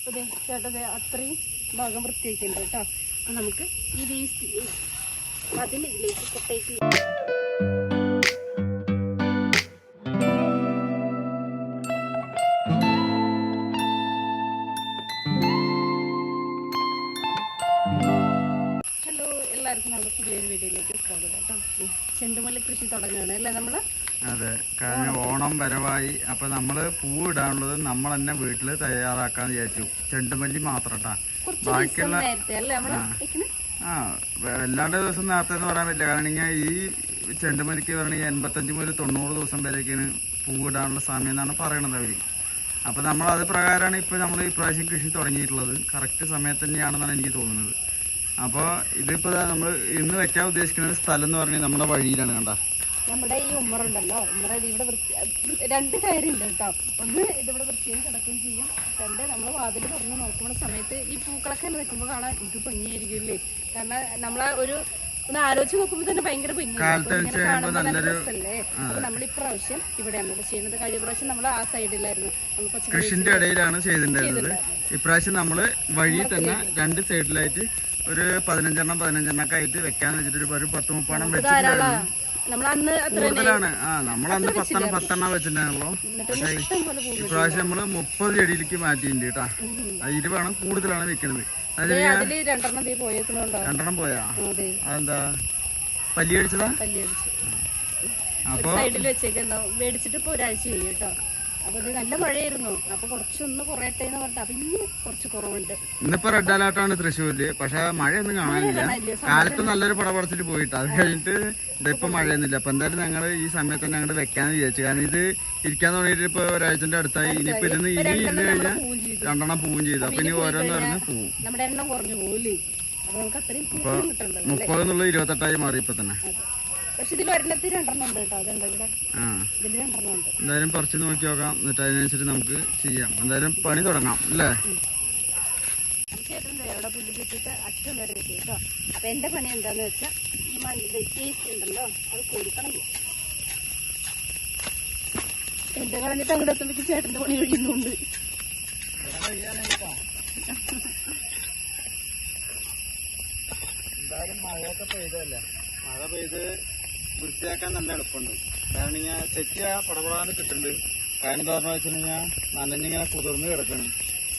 അതെ ചേട്ടത് അത്രയും ഭാഗം വൃത്തിയാക്കിയിട്ടുണ്ട് കേട്ടോ. അപ്പം നമുക്ക് ഈ വേസ്റ്റ് അതിന് ഇതിലേക്ക് കൊട്ടേക്ക് എല്ലാവർക്കും നമ്മുടെ പുതിയൊരു വീഡിയോയിലേക്ക് സ്വാഗതം കേട്ടോ. ചെണ്ടുമല്ലി കൃഷി തുടങ്ങുകയാണ് അല്ലേ നമ്മള്? അതെ, കാരണം ഓണം വരവായി. അപ്പൊ നമ്മള് പൂവിടാനുള്ളത് നമ്മൾ തന്നെ വീട്ടില് തയ്യാറാക്കാന്ന് വിചാരിച്ചു. ചെണ്ടുമല്ലി മാത്രം ബാക്കിയുള്ള വല്ലാണ്ട് ദിവസം നേരത്തെ എന്ന് പറയാൻ പറ്റില്ല. കാരണം ഈ ചെണ്ടുമല്ലിക്ക് പറഞ്ഞാൽ 85 മുതൽ 90 ദിവസം വരെയൊക്കെയാണ് പൂവിടാനുള്ള സമയം എന്നാണ് പറയണത് അവര്. അപ്പൊ നമ്മൾ അത് പ്രകാരമാണ് ഇപ്പൊ നമ്മൾ ഈ പ്രാവശ്യം കൃഷി തുടങ്ങിയിട്ടുള്ളത്. കറക്റ്റ് സമയത്ത് തന്നെയാണെന്നാണ് എനിക്ക് തോന്നുന്നത്. അപ്പോൾ ഇതിപ്പോ നമ്മൾ ഇന്ന് വെക്കാൻ ഉദ്ദേശിക്കുന്ന സ്ഥലം എന്ന് പറഞ്ഞാൽ നമ്മുടെ വഴിയിലാണ്. കണ്ട നമ്മുടെ ഈ ഉമ്മറുണ്ടല്ലോ, ഉമ്മറ ഇവിടെ രണ്ട് കാര്യമുണ്ട് കേട്ടോ. ഒന്ന് ഇതിവിടെ വൃത്തിയും കിടക്കുകയും ചെയ്യും. രണ്ട് നമ്മൾ വാതിൽ തുറന്ന് നോക്കുന്ന സമയത്ത് ഈ പൂക്കളൊക്കെ വെക്കുമ്പോൾ കാണാൻ ഇത് ഭംഗിയായിരിക്കില്ലേ. കാരണം നമ്മളെ ഒന്ന് ആലോചിച്ച് നോക്കുമ്പോൾ തന്നെ ഭയങ്കര ഭംഗിയല്ലേ. അപ്പൊ നമ്മൾ ഇപ്രാവശ്യം ഇവിടെയാണ് ചെയ്യുന്നത്. കഴിഞ്ഞ പ്രാവശ്യം നമ്മൾ ആ സൈഡിലായിരുന്നു, കൃഷിന്റെ ഇടയിലാണ് ചെയ്തിട്ടുണ്ടായിരുന്നത്. ഇപ്രാവശ്യം നമ്മള് വഴി തന്നെ രണ്ട് സൈഡിലായിട്ട് ഒരു 15 ഒക്കെ ആയിട്ട് വെക്കാന്ന് വെച്ചിട്ട് ഒരു 10-30 വെച്ചിട്ടുണ്ടായിരുന്നു. കൂടുതലാണ്. നമ്മളന്ന് 10 വെച്ചിട്ടുണ്ടായിരുന്നല്ലോ. പക്ഷെ ഇപ്രാവശ്യം നമ്മള് 30 ചെടിയിലേക്ക് മാറ്റിയിട്ടുണ്ട് കേട്ടാ. 20 കൂടുതലാണ് വെക്കുന്നത്. രണ്ടെണ്ണം പോയാ അതെന്താ പല്ലി അടിച്ചതാ? അപ്പൊ മേടിച്ചിട്ട് ഇപ്പൊ ഒരാഴ്ച ചെയ്യും കേട്ടോ. അപ്പൊ ഇത് നല്ല മഴയായിരുന്നു. അപ്പൊ കുറച്ചൊന്ന് കുറയട്ടെ എന്ന് പറഞ്ഞിട്ട് അപ്പൊ ഇന്ന് കുറച്ച് കുറവുണ്ട്. ഇന്നിപ്പോ റെഡ് അലേർട്ടാണ് തൃശ്ശൂരില്. പക്ഷെ മഴയൊന്നും കാണാനില്ല. കാലത്ത് നല്ലൊരു പടപടച്ചിട്ട് പോയിട്ട് അത് കഴിഞ്ഞിട്ട് ഇതിപ്പോ മഴയൊന്നുമില്ല. അപ്പൊ എന്തായാലും ഞങ്ങള് ഈ സമയത്ത് തന്നെ ഞങ്ങള് വെക്കാന്ന് വിചാരിച്ചു. കാരണം ഇത് ഇരിക്കാൻ തുടങ്ങിയിട്ട് ഇപ്പൊ ഒരാഴ്ചന്റെ അടുത്തായി. ഇനിയിപ്പോ ഇരുന്ന് ഇരുന്ന് കഴിഞ്ഞാൽ 2 പൂവും ചെയ്തു. അപ്പൊ ഇനി ഓരോന്ന് പറഞ്ഞ് പോവും. നമ്മുടെ എണ്ണം കുറഞ്ഞു പോകില്ലേ. അപ്പൊ 30 എന്നുള്ളത് 28 മാറി ഇപ്പൊ തന്നെ. പക്ഷെ ഇതിൽ ഒരെണ്ണത്തിൽ 2 ഉണ്ട് കേട്ടോ. എന്തായാലും പറിച്ച് നോക്കി നോക്കാം. എന്നിട്ട് അതിനനുസരിച്ച് നമുക്ക് ചെയ്യാം. എന്തായാലും പണി തുടങ്ങാം അല്ലേ? ചേട്ടൻ്റെ അവിടെ പുല്ല് ചുറ്റിട്ട് അറ്റം വരെ വെക്കും കേട്ടോ. അപ്പൊ എന്റെ പണി എന്താന്ന് വെച്ചാൽ ഈ വേസ്റ്റ് ഉണ്ടല്ലോ അത് കോരിക്കളയും. എന്റെ കളഞ്ഞിട്ട് അങ്ങോട്ട് എത്തുമ്പോഴേക്കും ചേട്ടന്റെ പണി കഴിയുന്നുണ്ട്. എന്തായാലും മഴയൊക്കെ പെയ്തല്ലേ, മഴ പെയ്ത് വൃത്തിയാക്കാൻ നല്ല എളുപ്പമുണ്ട്. കാരണം ഞാൻ ചെക്കിയ പടപടാന്ന് കിട്ടുന്നുണ്ട്. കാരണം എന്താ പറഞ്ഞു വെച്ചിട്ടുണ്ടെങ്കിൽ നനഞ്ഞിങ്ങനെ കുതിർന്ന് കിടക്കണം.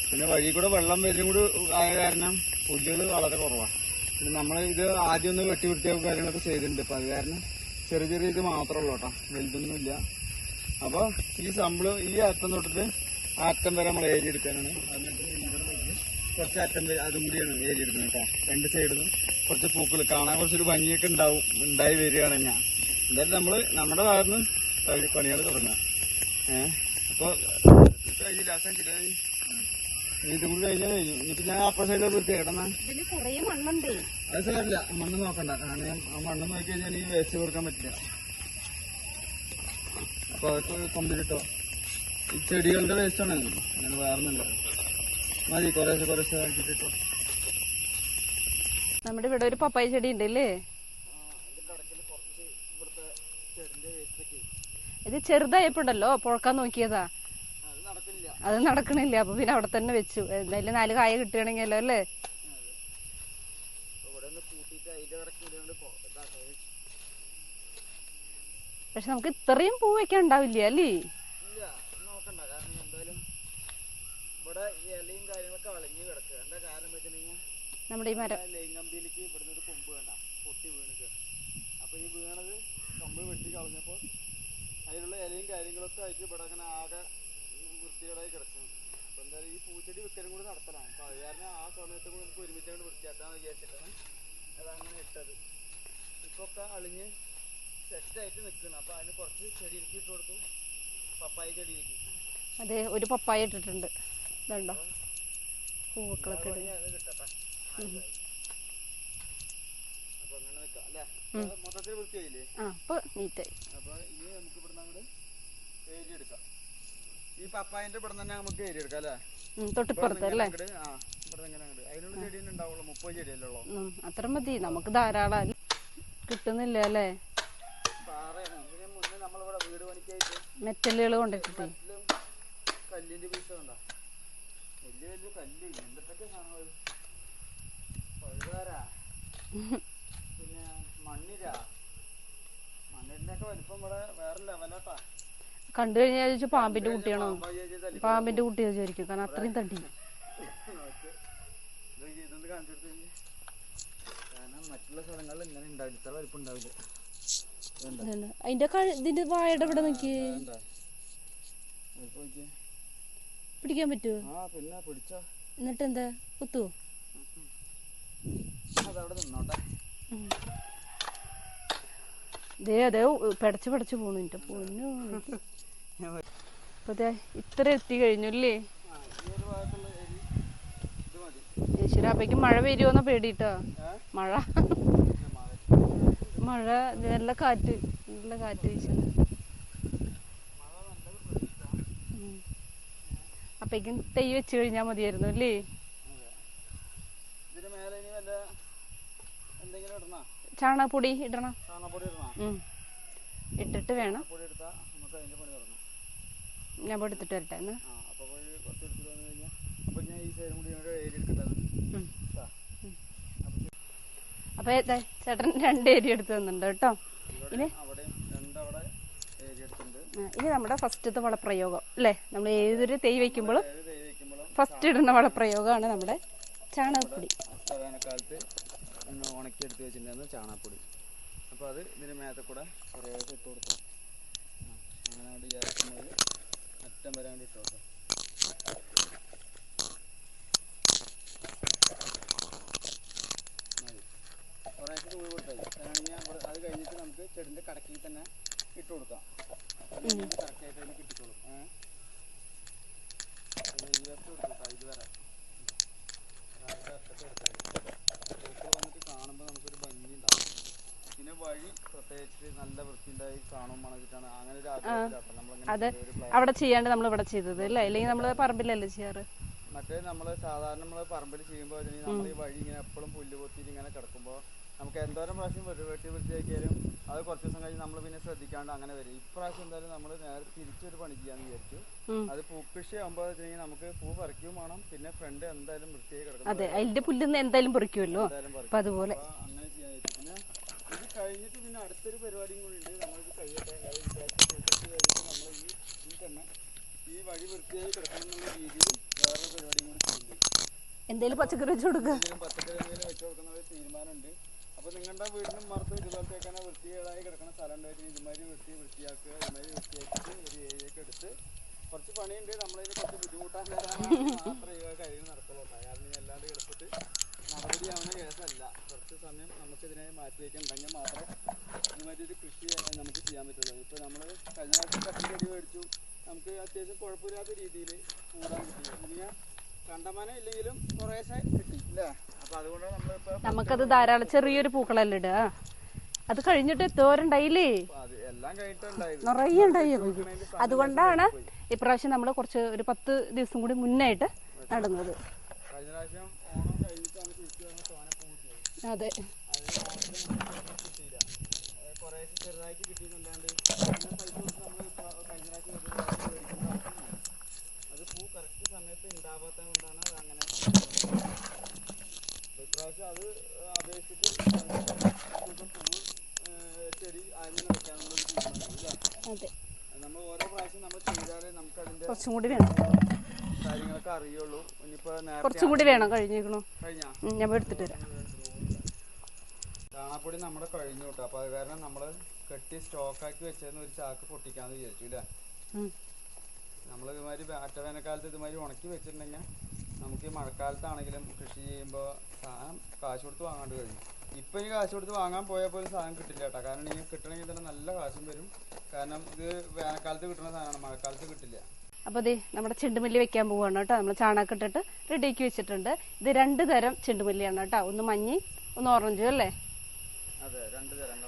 പിന്നെ വഴി കൂടെ വെള്ളം വരും കൂടി ആയ കാരണം പുല്ലുകൾ വളരെ കുറവാണ്. പിന്നെ നമ്മൾ ഇത് ആദ്യം ഒന്ന് വെട്ടി വൃത്തിയാക്കും കാര്യങ്ങളൊക്കെ ചെയ്തിട്ടുണ്ട്. അപ്പൊ അത് കാരണം ചെറിയ ഇത് മാത്രമേ ഉള്ളൂ കേട്ടോ, വലുതൊന്നുമില്ല. അപ്പൊ ഈ സമ്പിള് ഈ അറ്റം തൊട്ടിട്ട് ആ അറ്റം വരെ നമ്മൾ ഏരി എടുക്കാനാണ്. കുറച്ച് അറ്റം വരെ അതും കൂടിയാണ് ഏരി എടുക്കുന്നത് കേട്ടോ. 2 സൈഡിലും കുറച്ച് പൂക്കൾ കാണാൻ കുറച്ചൊരു ഭംഗിയൊക്കെ ഉണ്ടായി വരികയാണ്. ഞാൻ എന്തായാലും നമ്മുടെ ഭാഗത്ത് പണികൾ തുടങ്ങാം. അപ്പൊ കഴിഞ്ഞില്ല ഇതും കൂടി കഴിഞ്ഞാൽ കഴിഞ്ഞു. ഇനിയിപ്പോ ഞാൻ അപ്പുറ സൈഡിൽ വൃത്തിയാക്കട്ടെന്നാ. അത് സാരില്ല, മണ്ണ് നോക്കണ്ട. കാരണം ആ മണ്ണ് നോക്കി കഴിഞ്ഞാൽ ഈ വേസ്റ്റ് കൊടുക്കാൻ പറ്റില്ല. അപ്പൊ അതൊക്കെ കൊമ്പിലിട്ടോ. ഈ ചെടികളുടെ വേസ്റ്റ് ആണ്, അങ്ങനെ വേറൊന്നുമില്ല. മതി കുറേശ്ശെ ആക്കിട്ടോ. നമ്മുടെ ഇവിടെ ഒരു പപ്പായ ചെടി ഉണ്ടല്ലേ. ഇത് ചെറുതായപ്പോണ്ടല്ലോ പുഴക്കാൻ നോക്കിയതാ, അത് നടക്കണില്ല. അപ്പൊ പിന്നെ അവിടെ തന്നെ വെച്ചു. എന്തായാലും 4 കായ കിട്ടുകയാണെങ്കിലോ അല്ലേ. പക്ഷെ നമുക്ക് ഇത്രയും പൂ വെക്കാൻ ഉണ്ടാവില്ല അല്ലേ. നമ്മുടെ ഈ മരം കമ്പിയിലേക്ക് ഇവിടുന്ന് ഒരു കൊമ്പ് വേണ്ട പൊട്ടി വീണിട്ട്. അപ്പൊ ഈ വീണത് കമ്പ് വെട്ടി കളഞ്ഞപ്പോ അതിലുള്ള ഇലയും കാര്യങ്ങളൊക്കെ ആയിട്ട് ഇവിടെ അങ്ങനെ ആകെ വൃത്തികേടായി കിടക്കുന്നു. അപ്പൊ എന്തായാലും ഈ പൂച്ചെടി വിൽക്കലും കൂടി നടത്തണം. അപ്പൊ അത് കാരണം ആ സമയത്ത് കൂടി നമുക്ക് ഒരുമിച്ചാണ് വൃത്തിയാക്കാന്ന് വിചാരിച്ചിട്ടാണ് അതങ്ങനെ ഇട്ടത്. ഇപ്പൊ ഒക്കെ അളിഞ്ഞ് സെറ്റായിട്ട് നിൽക്കണം. അപ്പൊ അതിന് കുറച്ച് ചെടിയിലേക്ക് ഇട്ട് കൊടുക്കും, പപ്പായ ചെടിയിലേക്ക്. അതെ, ഒരു പപ്പായ ഇട്ടിട്ടുണ്ട്. ഇതുണ്ടോ പൂക്കളൊക്കെ കിട്ടട്ടെ. അപ്പൊ അങ്ങനെ നിൽക്കാം അല്ലെ. മൊത്തത്തിൽ വൃത്തിയായില്ലേ? അപ്പൊ നീറ്റായി. അപ്പൊ ഇനി നമുക്ക് ഇവിടെ അങ്ങോട്ട് ഏരി എടുക്കാം. ഈ പപ്പായന്റെ ഇവിടെ തന്നെ നമുക്ക് ഏരി എടുക്കാം അല്ലെ. തൊട്ടിപ്പുറത്ത് അല്ലേ? ഇവിടെ എങ്ങനെ അതിനുള്ള ചെടി തന്നെ ഉണ്ടാവുള്ളൂ. 30 ചെടിയല്ലേ ഉള്ളൂ. അത്ര മതി, നമുക്ക് ധാരാളം കിട്ടുന്നില്ല അല്ലേ. മുന്നേ നമ്മളിവിടെ വീട് പണിക്കായിട്ട് മെറ്റലുകൾ കൊണ്ടിട്ടിട്ടേ കല്ലിന്റെ പീസ് കണ്ടോ, വലിയ കല്ല് എന്തൊക്കെ സാധനങ്ങൾ പഴുതാര പിന്നെ മണ്ണിര മണ്ണിരന്റെ ഒക്കെ വലിപ്പം ഇവിടെ വേറെ ലെവലാട്ടാ. കണ്ടു കഴിഞ്ഞാൽ പാമ്പിന്റെ കുട്ടിയാണോ, പാമ്പിന്റെ കുട്ടിയോ ചോദിക്കും, കാരണം അത്രയും തടി. ഇതൊന്ന് കാണിച്ചെടുത്ത് കാരണം മറ്റുള്ള സ്ഥലങ്ങളിൽ ഇങ്ങനെ ഉണ്ടാവില്ല, ഇത്ര വലിപ്പം ഉണ്ടാവില്ല. അതിന്റെ ഇതിന്റെ വായുടെ ഇവിടെ നോക്കി പിടിക്കാൻ പറ്റുമോ? പിന്നെ പിടിച്ചോ. എന്നിട്ട് എന്താ കുത്തുവോ? അതവിടെ നിന്നോട്ടെ. അതെ പടച്ചു പോണു എന്റെ പൊന്നു. അപ്പൊ ഇത്ര എത്തി കഴിഞ്ഞല്ലേ ഈശ്വര. അപ്പേക്കും മഴ വരുമോന്ന പേടിട്ടോ. മഴ നല്ല കാറ്റ് വീശുന്നു. അപ്പേക്കും തൈ വെച്ച് കഴിഞ്ഞാ മതിയായിരുന്നു അല്ലേ? ചാണകപ്പൊടി ഇടണം. ഇട്ടിട്ട് വേണം. ഞാൻ എടുത്തിട്ട് വരട്ടെ എന്ന്. അപ്പൊ ചേട്ടൻ 2 ഏരിയ എടുത്ത് തന്നിട്ടുണ്ട് കേട്ടോ. ഇനി നമ്മുടെ ഫസ്റ്റത്തെ വളപ്രയോഗം അല്ലേ? നമ്മൾ ഏതൊരു തൈ വയ്ക്കുമ്പോഴും ഫസ്റ്റ് ഇടുന്ന വളപ്രയോഗമാണ് നമ്മുടെ ചാണകപ്പൊടി. ഉണക്കിയെടുത്ത് വെച്ചിട്ടുണ്ടായിരുന്നു ചാണകപ്പൊടി. അപ്പോൾ അത് ഇതിന് മേത്തെ കൂടെ കുറേശ്ശെ ഇട്ട് കൊടുത്തു. അങ്ങനെ അവിടെ ഇറക്കുന്നത് അറ്റം വരാണ്ട് ഇട്ട് കൊടുത്തു. മതി കുറേശ്ശെ തൂവി കൊടുത്തായി. അത് കഴിഞ്ഞിട്ട് നമുക്ക് ചെടിൻ്റെ കടക്കിൽ തന്നെ ഇട്ട് കൊടുക്കാം. കറക്റ്റായിട്ട് അതിന് കിട്ടിക്കോളും. ഈ വരച്ച് കൊടുത്തു ഇത് വരെ വന്നിട്ട് കാണുമ്പോൾ നമുക്കൊരു ഭംഗി ഉണ്ടാവും. പിന്നെ വഴി പ്രത്യേകിച്ച് നല്ല വൃത്തിയുണ്ടായി കാണും മണച്ചിട്ടാണ് അങ്ങനെ ഒരു ആഗ്രഹം. അത് അവിടെ ചെയ്യാണ്ട് നമ്മൾ ഇവിടെ ചെയ്തത് അല്ലേ? അല്ലെങ്കിൽ നമ്മൾ പറമ്പിലല്ലേ ചെയ്യാറ്? മറ്റേ നമ്മൾ സാധാരണ നമ്മൾ പറമ്പിൽ ചെയ്യുമ്പോൾ നമ്മൾ ഈ വഴി ഇങ്ങനെ എപ്പോഴും പുല്ല് പൊത്തിയിട്ട് ഇങ്ങനെ കിടക്കുമ്പോൾ നമുക്ക് എന്തോരം പ്രാവശ്യം വെട്ടി വൃത്തിയാക്കിയാലും അത് കുറച്ച് ദിവസം കഴിഞ്ഞ് നമ്മൾ പിന്നെ ശ്രദ്ധിക്കാണ്ട് അങ്ങനെ വരും. ഇപ്രാവശ്യം എന്തായാലും നമ്മൾ നേരെ തിരിച്ചൊരു പണി ചെയ്യാന്ന് വിചാരിച്ചു. അത് പൂക്കൃഷി ആകുമ്പോൾ വെച്ചിട്ടുണ്ടെങ്കിൽ നമുക്ക് പൂ പറിക്കുകയും വേണം, പിന്നെ ഫ്രണ്ട് എന്തായാലും വൃത്തിയായി കിടക്കും. അതെ, അതിന്റെ പുല്ല് എന്തായാലും പറിക്കുമല്ലോ. അതുപോലെ അങ്ങനെ ചെയ്യാൻ പറ്റും. പിന്നെ ഇത് കഴിഞ്ഞിട്ട് പിന്നെ അടുത്തൊരു പരിപാടിയും കൂടി ഉണ്ട്. നമ്മളിത് കഴിയട്ടെ കഴിഞ്ഞിട്ട് നമ്മൾ ഇതിൽ തന്നെ ഈ വഴി വൃത്തിയായി കിടക്കണം എന്നുള്ള രീതിയിൽ വേറൊരു പരിപാടിയും കൂടി ചെയ്യുന്നുണ്ട്. എന്തെങ്കിലും പച്ചക്കറി വെച്ച് കൊടുക്കുക, പച്ചക്കറി എന്തെങ്കിലും വെച്ച് കൊടുക്കുന്ന ഒരു തീരുമാനമുണ്ട്. അപ്പോൾ നിങ്ങളുടെ വീടിനും മറത്ത് ഇതുപോലത്തേക്കാണ് വൃത്തിയായി കിടക്കുന്ന സ്ഥലം ഉണ്ടായിട്ട് ഇതുമാതിരി വൃത്തിയാക്കുക. ഇതുമാതിരി വൃത്തിയാക്കിയിട്ട് ഒരു ഏരിയയൊക്കെ എടുത്ത് കുറച്ച് പണിയുണ്ട്. നമ്മളതിന് കുറച്ച് ബുദ്ധിമുട്ടാൻ മാത്രമേ ഈ കാര്യങ്ങൾ നടക്കുള്ളൂ. കാരണം അല്ലാണ്ട് കിടത്തിട്ട് നടപടിയാവുന്ന കേസല്ല. കുറച്ച് സമയം നമുക്കിതിനെ മാറ്റി വയ്ക്കുന്നുണ്ടെങ്കിൽ മാത്രമേ ഇതുമാതിരി ഒരു കൃഷി നമുക്ക് ചെയ്യാൻ പറ്റുള്ളൂ. ഇപ്പോൾ നമ്മൾ കഴിഞ്ഞ പ്രാവശ്യം കട്ടിൽ ചെടി മേടിച്ചു, നമുക്ക് അത്യാവശ്യം കുഴപ്പമില്ലാത്ത രീതിയിൽ കൂടാൻ കിട്ടി. പിന്നെ കണ്ടമാനം ഇല്ലെങ്കിലും കുറേശ്ശെ കിട്ടി അല്ലേ? അപ്പോൾ അതുകൊണ്ടാണ് നമ്മളിപ്പോൾ നമുക്കത് ധാരാളം ചെറിയൊരു പൂക്കളല്ലേ ഇടുക. അത് കഴിഞ്ഞിട്ട് എത്തോരുണ്ടായില്ലേ? എല്ലാം കഴിഞ്ഞിട്ടുണ്ടായിരുന്നു, നിറയെ ഉണ്ടായി. അതുകൊണ്ടാണ് ഇപ്രാവശ്യം നമ്മൾ കുറച്ച് ഒരു 10 ദിവസം കൂടി മുന്നായിട്ട് നടുന്നത്. കഴിഞ്ഞ പ്രാവശ്യം ഓണം കഴിഞ്ഞിട്ടാണ് അതെ, കിട്ടിയില്ല. കുറേശ്ശെ ചെറുതായിട്ട് കിട്ടിയെന്നല്ലാണ്ട് പൈസ കൊടുത്ത് നമ്മൾ കഴിഞ്ഞ പ്രാവശ്യം അത് പൂ കറക്റ്റ് സമയത്ത് ഉണ്ടാവാത്തത് കൊണ്ടാണ് അത് അങ്ങനെ. ഇപ്രാവശ്യം അത് അപേക്ഷിച്ചിട്ട് ചെടി ആദ്യം വെക്കാനുള്ളൊരു തീരുമാനമില്ല. നമ്മൾ ഓരോ പ്രാവശ്യം നമ്മൾ ചെയ്താലേ നമുക്ക് അതിന്റെ കുറച്ചും കൂടി വേണം കാര്യങ്ങളൊക്കെ അറിയുള്ളൂ. ഇനിയിപ്പോ കുറച്ചും കൂടി വേണം. കഴിഞ്ഞോ? ഞാൻ എടുത്തിട്ട് വരാം. ചാണകപ്പൊടി നമ്മുടെ കഴിഞ്ഞു കേട്ടോ. അപ്പൊ അത് കാരണം നമ്മള് കെട്ടി സ്റ്റോക്കാക്കി വെച്ചതെന്ന് ഒരു ചാക്ക് പൊട്ടിക്കാന്ന് വിചാരിച്ചു അല്ലേ? നമ്മൾ ഇതുമാതിരി അറ്റവേനൽക്കാലത്ത് ഇതുമാതിരി ഉണക്കി വെച്ചിട്ടുണ്ടെങ്കിൽ നമുക്ക് ഈ മഴക്കാലത്താണെങ്കിലും കൃഷി ചെയ്യുമ്പോൾ സാധനം കാശ് കൊടുത്ത് വാങ്ങാണ്ട് കഴിയും. ഇപ്പം ഈ കാശ് കൊടുത്ത് വാങ്ങാൻ പോയാൽ പോലും സാധനം കിട്ടില്ല കേട്ടോ. കാരണം ഇങ്ങനെ കിട്ടണമെങ്കിൽ തന്നെ നല്ല കാശും വരും. കാരണം ഇത് വേനൽക്കാലത്ത് കിട്ടുന്ന സാധനമാണ്, മഴക്കാലത്ത് കിട്ടില്ല. അപ്പോൾ അതെ നമ്മുടെ ചെണ്ടുമല്ലി വെക്കാൻ പോവാണ് കേട്ടോ. നമ്മൾ ചാണകം ഇട്ടിട്ട് റെഡിയാക്കി വെച്ചിട്ടുണ്ട്. ഇത് 2 തരം ചെണ്ടുമല്ലിയാണ് കേട്ടോ. ഒന്ന് മഞ്ഞ, ഒന്ന് ഓറഞ്ചും അല്ലേ?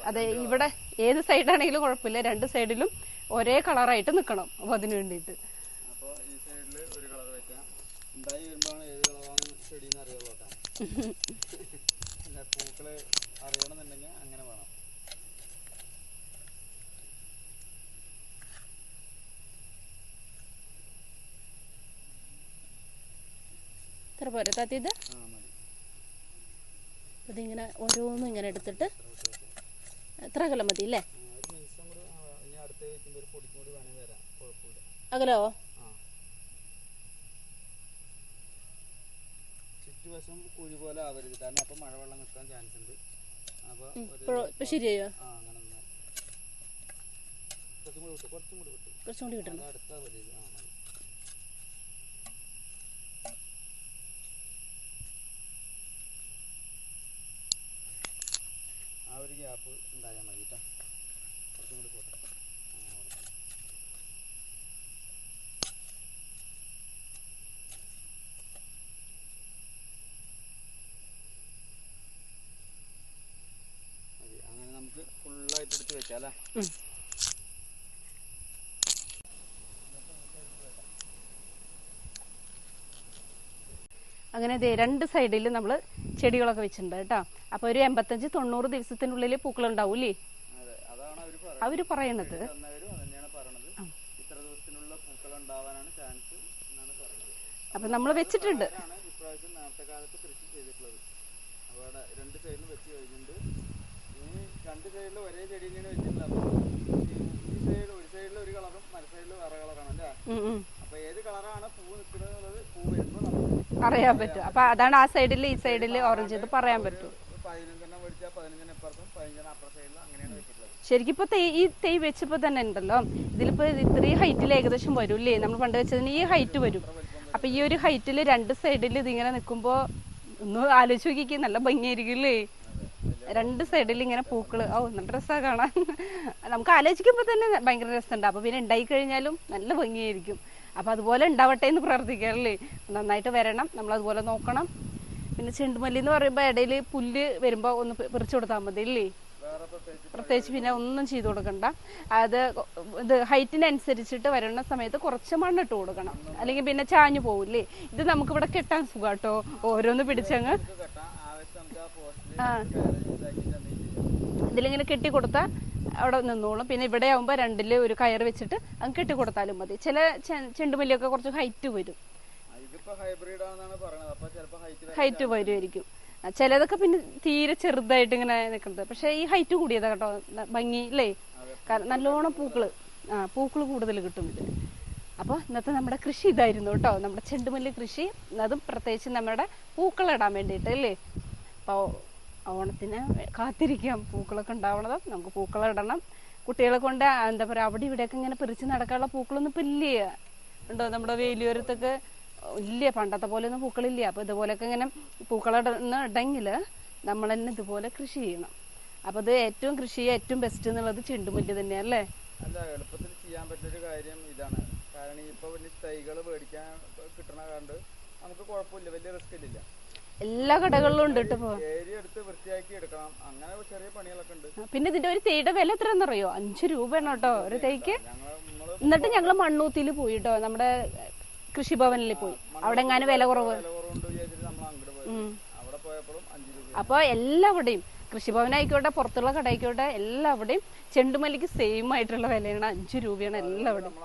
അതെ, ഇവിടെ ഏത് സൈഡാണെങ്കിലും കുഴപ്പമില്ല, 2 സൈഡിലും ഒരേ കളറായിട്ട് നിൽക്കണം. അപ്പോൾ അതിന് വേണ്ടിയിട്ട് ഈ സൈഡിൽ ഒരു കളർ വെക്കാം. ഉണ്ടായി വരുമ്പോഴാണ് ഏത് കളറാണ് ചെടിയെന്ന് അറിയുള്ളൂ കേട്ടോ. പൂക്കള് അറിയണമെന്നുണ്ടെങ്കിൽ അങ്ങനെ വേണം. ഇത്ര പോരെ താത്തി ഇത്? ഇതിങ്ങനെ ഓരോന്നും ഇങ്ങനെ എടുത്തിട്ട് എത്ര അകലം മതി അല്ലേ? അകലോ? ചുറ്റുവശം കുഴി പോലെ ആവരുത്, കാരണം അപ്പൊ മഴവെള്ളം നിൽക്കാൻ ചാൻസ് ഉണ്ട്. ഇപ്പൊ ശരിയായോ? കുറച്ചും കൂടി വിട്ടണം. അടുത്ത ആ ഒരു ഗ്യാപ്പ് ഉണ്ടായാൽ മതി കേട്ടോ. കുറച്ചും കൂടി പോട്ടെ. അങ്ങനെ നമുക്ക് ഫുള്ളായിട്ട് എടുത്ത് വെക്കാം അല്ലേ? അങ്ങനെ രണ്ട് സൈഡിൽ നമ്മൾ ചെടികളൊക്കെ വെച്ചിട്ടുണ്ട് കേട്ടോ. അപ്പൊ ഒരു 85-90 ദിവസത്തിനുള്ളിൽ പൂക്കളുണ്ടാവൂലേ അവര് പറയണത്. അപ്പൊ നമ്മൾ വെച്ചിട്ടുണ്ട്. രണ്ട് സൈഡിലും വെച്ച് കഴിഞ്ഞിട്ടുണ്ട്. ഇനി രണ്ട് സൈഡിൽ ഒരേ ചെടി തന്നെയാണ് വെച്ചിട്ടുള്ളത്. ഈ സൈഡിൽ ഒരു സൈഡിൽ ഒരു കളറും മറ്റു സൈഡിൽ വേറെ കളറാണ് അല്ലേ? അപ്പൊ ഏത് കളറാണ് പൂ നിൽക്കുന്നത് എന്നുള്ളത് പൂ വരുമ്പോൾ നമുക്ക് അറിയാൻ പറ്റും. അപ്പൊ അതാണ് ആ സൈഡിൽ ഈ സൈഡിൽ ഓറഞ്ച് ഇത് പറയാൻ പറ്റും. 15 മേടിച്ചാൽ 15 ഇപ്പുറത്തും 15 അപ്പുറ സൈഡിലും അങ്ങനെയാണ് വെച്ചിട്ടുള്ളത്. ശരിക്കും ഇപ്പൊ ഈ തൈ വെച്ചപ്പോ തന്നെ ഉണ്ടല്ലോ, ഇതിലിപ്പോ ഇത്രയും ഹൈറ്റിൽ ഏകദേശം വരൂല്ലേ? നമ്മൾ പണ്ട് വെച്ചതിന് ഈ ഹൈറ്റ് വരും. അപ്പൊ ഈ ഒരു ഹൈറ്റിൽ രണ്ട് സൈഡിൽ ഇതിങ്ങനെ നിൽക്കുമ്പോ ഒന്ന് ആലോചിച്ച് നോക്കിക്കേ, നല്ല ഭംഗിയായിരിക്കില്ലേ? രണ്ട് സൈഡിൽ ഇങ്ങനെ പൂക്കള്. നല്ല രസമാണ് കാണാൻ. നമുക്ക് ആലോചിക്കുമ്പോ തന്നെ ഭയങ്കര രസമുണ്ട്. അപ്പൊ പിന്നെ ഉണ്ടായി കഴിഞ്ഞാലും നല്ല ഭംഗിയായിരിക്കും. അപ്പൊ അതുപോലെ ഉണ്ടാവട്ടെ എന്ന് പ്രാർത്ഥിക്കാറില്ലേ? നന്നായിട്ട് വരണം, നമ്മൾ അതുപോലെ നോക്കണം. പിന്നെ ചെണ്ടുമല്ലി എന്ന് പറയുമ്പോ ഇടയിൽ പുല്ല് വരുമ്പോ ഒന്ന് പറിച്ചു കൊടുത്താൽ മതി അല്ലേ? പ്രത്യേകിച്ച് പിന്നെ ഒന്നും ചെയ്തു കൊടുക്കണ്ട. അത് ഇത് ഹൈറ്റിനനുസരിച്ചിട്ട് വരുന്ന സമയത്ത് കുറച്ച് മണ്ണിട്ട് കൊടുക്കണം, അല്ലെങ്കിൽ പിന്നെ ചാഞ്ഞു പോവില്ലേ? ഇത് നമുക്കിവിടെ കെട്ടാൻ സുഖാട്ടോ, ഓരോന്ന് പിടിച്ചങ്ങ് ഇതിലിങ്ങനെ കെട്ടി കൊടുത്താൽ അവിടെ നിന്നോളും. പിന്നെ ഇവിടെ ആവുമ്പോ രണ്ടില് ഒരു കയർ വെച്ചിട്ട് അങ്ങ് കെട്ടി കൊടുത്താലും മതി. ചില ചെണ്ടുമല്ലിയൊക്കെ കുറച്ച് ഹൈറ്റ് വരും, ഹൈറ്റ് വരുമായിരിക്കും. ചിലതൊക്കെ പിന്നെ തീരെ ചെറുതായിട്ട് ഇങ്ങനെ നിൽക്കുന്നത്. പക്ഷെ ഈ ഹൈറ്റ് കൂടിയതാ കേട്ടോ ഭംഗി അല്ലേ? നല്ലോണം പൂക്കള് കൂടുതൽ കിട്ടും ഇതിന്. അപ്പോൾ ഇന്നത്തെ നമ്മുടെ കൃഷി ഇതായിരുന്നു കേട്ടോ, നമ്മുടെ ചെണ്ടുമല്ലി കൃഷി. അതും പ്രത്യേകിച്ച് നമ്മുടെ പൂക്കളിടാൻ വേണ്ടിയിട്ട് അല്ലേ? അപ്പോൾ ഓണത്തിന് കാത്തിരിക്കാം പൂക്കളൊക്കെ ഉണ്ടാവണതും. നമുക്ക് പൂക്കളിടണം. കുട്ടികളെ കൊണ്ട് എന്താ പറയുക, അവിടെ ഇവിടെയൊക്കെ ഇങ്ങനെ പിരിച്ച് നടക്കാനുള്ള പൂക്കളൊന്നും ഇപ്പം ഇല്ല ഉണ്ടോ? നമ്മുടെ വേലിയോരത്തൊക്കെ ഇല്ല, പണ്ടത്തെ പോലെ ഒന്നും പൂക്കളില്ല. അപ്പൊ ഇതുപോലെയൊക്കെ ഇങ്ങനെ പൂക്കളിടണമെങ്കിൽ നമ്മൾ തന്നെ ഇതുപോലെ കൃഷി ചെയ്യണം. അപ്പൊ ഇത് ഏറ്റവും കൃഷി ഏറ്റവും ബെസ്റ്റ് എന്നുള്ളത് ചെണ്ടുമല്ലി തന്നെയല്ലേ? അല്ല, എളുപ്പത്തിൽ ചെയ്യാൻ പറ്റിയൊരു കാര്യം ഇതാണ്. കാരണം ഇപ്പൊ വലിയ തൈകൾ മേടിക്കാൻ കിട്ടണ കണ്ട് നമുക്ക് കുഴപ്പമില്ല, വലിയ റിസ്ക് ഇല്ല. എല്ലാ കടകളിലും ഉണ്ട് കേട്ടോ. ഏരിയ എടുത്ത് വൃത്തിയാക്കി എടുക്കണം, അങ്ങനെ ചെറിയ പണികളൊക്കെ ഉണ്ട്. പിന്നെ ഇതിന്റെ ഒരു തൈയുടെ വില എത്രയെന്നറിയോ? 5 രൂപയാണ് കേട്ടോ ഒരു തൈക്ക്. എന്നിട്ട് ഞങ്ങള് മണ്ണൂത്തിയിൽ പോയി കേട്ടോ, നമ്മുടെ കൃഷിഭവനിൽ പോയി. അവിടെ എങ്ങാനും വില കുറവ്. അപ്പൊ എല്ലാവിടെയും കൃഷിഭവനായിക്കോട്ടെ പുറത്തുള്ള കടയിക്കോട്ടെ എല്ലാവിടെയും ചെണ്ടുമല്ലിക്ക് സെയിം ആയിട്ടുള്ള വിലയാണ്, 5 രൂപയാണ് എല്ലാവിടെയും.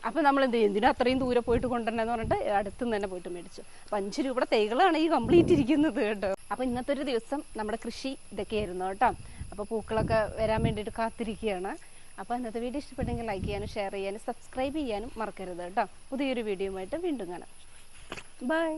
അപ്പൊ നമ്മൾ എന്ത് ചെയ്യും, എന്തിനും അത്രയും ദൂരെ പോയിട്ട് കൊണ്ടുവരണമെന്ന് പറഞ്ഞിട്ട് അടുത്തുനിന്ന് തന്നെ പോയിട്ട് മേടിച്ചു. അപ്പൊ 5 രൂപയുടെ തൈകളാണ് ഈ കംപ്ലീറ്റ് ഇരിക്കുന്നത് കേട്ടോ. അപ്പൊ ഇന്നത്തെ ഒരു ദിവസം നമ്മുടെ കൃഷി ഇതൊക്കെയായിരുന്നു കേട്ടോ. അപ്പൊ പൂക്കളൊക്കെ വരാൻ വേണ്ടിയിട്ട് കാത്തിരിക്കുകയാണ്. അപ്പോൾ ഇന്നത്തെ വീഡിയോ ഇഷ്ടപ്പെട്ടെങ്കിൽ ലൈക്ക് ചെയ്യാനും ഷെയർ ചെയ്യാനും സബ്സ്ക്രൈബ് ചെയ്യാനും മറക്കരുത് കേട്ടോ. പുതിയൊരു വീഡിയോയുമായിട്ട് വീണ്ടും കാണാം. ബൈ.